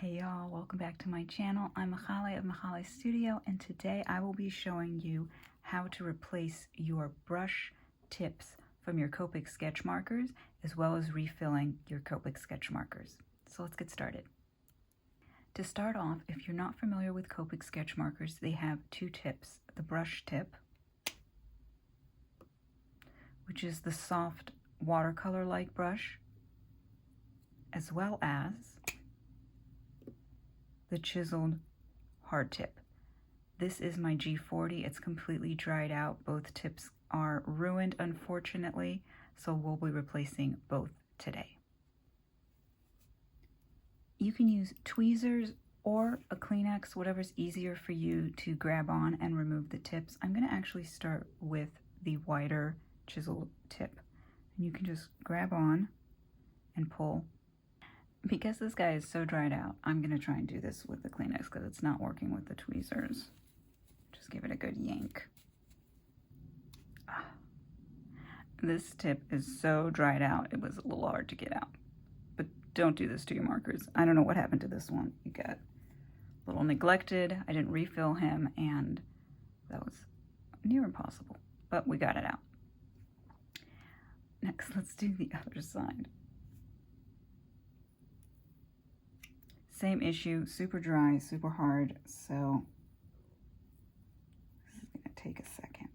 Hey y'all, welcome back to my channel. I'm Michale of Michale Studio, and today I will be showing you how to replace your brush tips from your Copic Sketch Markers, as well as refilling your Copic Sketch Markers. So let's get started. To start off, if you're not familiar with Copic Sketch Markers, they have two tips. The brush tip, which is the soft watercolor-like brush, as well as the chiseled hard tip. This is my G40. It's completely dried out. Both tips are ruined, unfortunately, so we'll be replacing both today. You can use tweezers or a Kleenex, whatever's easier for you to grab on and remove the tips. I'm going to actually start with the wider chiseled tip. And you can just grab on and pull. Because this guy is so dried out, I'm going to try and do this with the Kleenex because it's not working with the tweezers. Just give it a good yank. This tip is so dried out, it was a little hard to get out. But don't do this to your markers. I don't know what happened to this one. He got a little neglected. I didn't refill him, and that was near impossible. But we got it out. Next, let's do the other side. Same issue, super dry, super hard, so this is gonna take a second.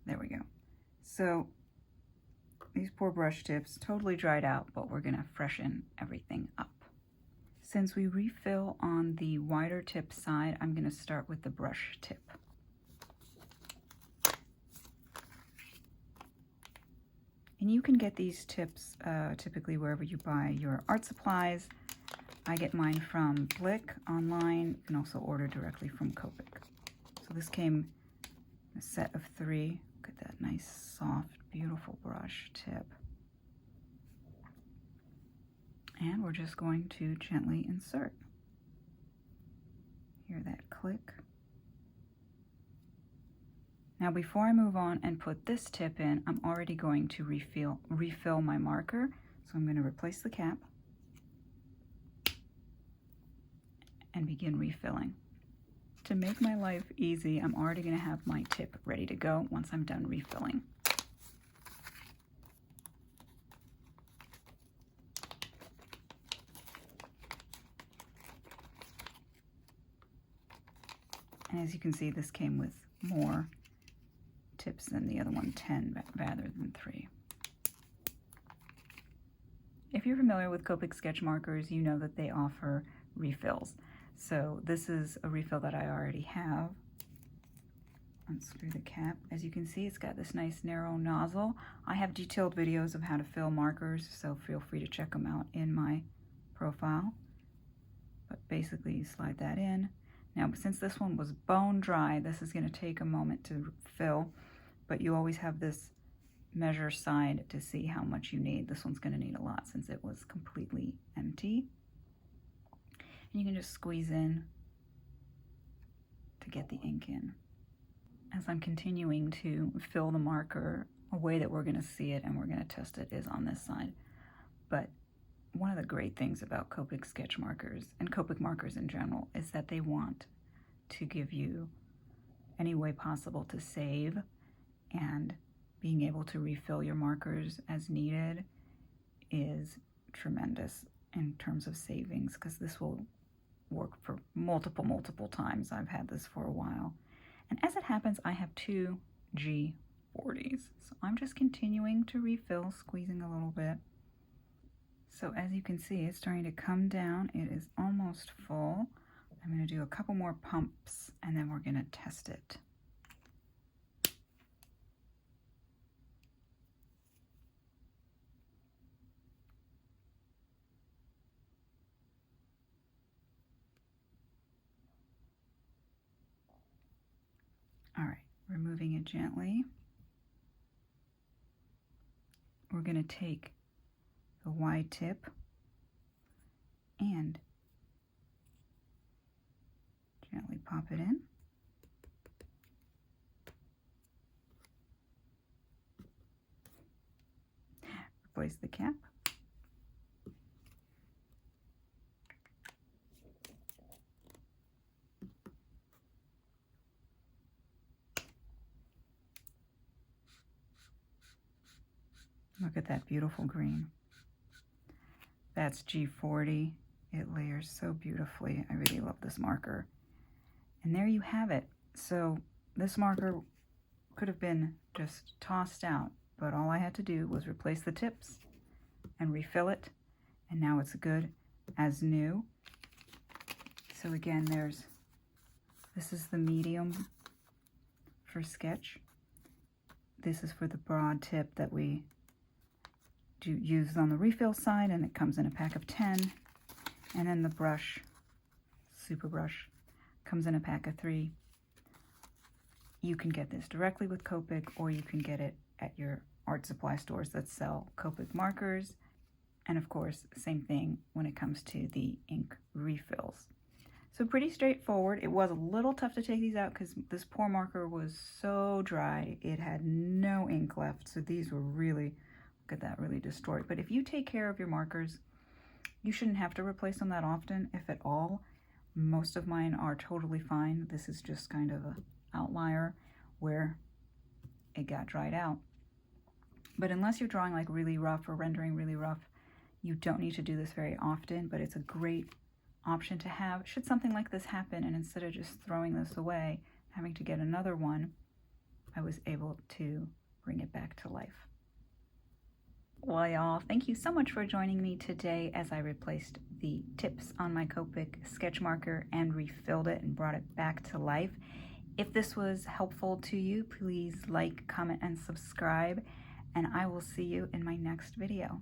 There we go. So these poor brush tips, totally dried out, but we're gonna freshen everything up. Since we refill on the wider tip side, I'm gonna start with the brush tip. And you can get these tips typically wherever you buy your art supplies. I get mine from Blick online. You can also order directly from Copic. So this came in a set of 3. Look at that nice, soft, beautiful brush tip. And we're just going to gently insert. Hear that click? Now before I move on and put this tip in, I'm already going to refill my marker. So I'm going to replace the cap and begin refilling. To make my life easy, I'm already going to have my tip ready to go once I'm done refilling. And as you can see, this came with more tips than the other one, 10 rather than 3. If you're familiar with Copic Sketch Markers, you know that they offer refills. So this is a refill that I already have. Unscrew the cap. As you can see, it's got this nice narrow nozzle. I have detailed videos of how to fill markers, so feel free to check them out in my profile. But basically, you slide that in. Now, since this one was bone dry, this is going to take a moment to fill, but you always have this measure side to see how much you need. This one's going to need a lot since it was completely empty. And you can just squeeze in to get the ink in. As I'm continuing to fill the marker, a way that we're going to see it and we're going to test it is on this side. But one of the great things about Copic Sketch Markers and Copic markers in general is that they want to give you any way possible to save, and being able to refill your markers as needed is tremendous in terms of savings, because this will work for multiple times. I've had this for a while. And as it happens, I have 2 G40s. So I'm just continuing to refill, squeezing a little bit. So as you can see, it's starting to come down. It is almost full. I'm going to do a couple more pumps and then we're going to test it. All right, removing it gently. We're going to take the wide tip and gently pop it in. replace the cap. Look at that beautiful green. That's G40. It layers so beautifully. I really love this marker. And there you have it. So this marker could have been just tossed out, but all I had to do was replace the tips and refill it, and now it's good as new. So again, this is the medium for sketch. This is for the broad tip that we do use on the refill side, and it comes in a pack of 10. And then the brush, super brush, comes in a pack of 3. You can get this directly with Copic, or you can get it at your art supply stores that sell Copic markers. And of course, same thing when it comes to the ink refills. So pretty straightforward. It was a little tough to take these out because this poor marker was so dry. It had no ink left. So these were really, look at that, really destroyed. But if you take care of your markers, you shouldn't have to replace them that often, if at all. Most of mine are totally fine. This is just kind of an outlier where it got dried out. But unless you're drawing like really rough or rendering really rough, you don't need to do this very often, but it's a great option to have should something like this happen. And instead of just throwing this away, having to get another one, I was able to bring it back to life. Well, y'all, thank you so much for joining me today as I replaced the tips on my Copic sketch marker and refilled it and brought it back to life. If this was helpful to you, please like, comment, and subscribe, and I will see you in my next video.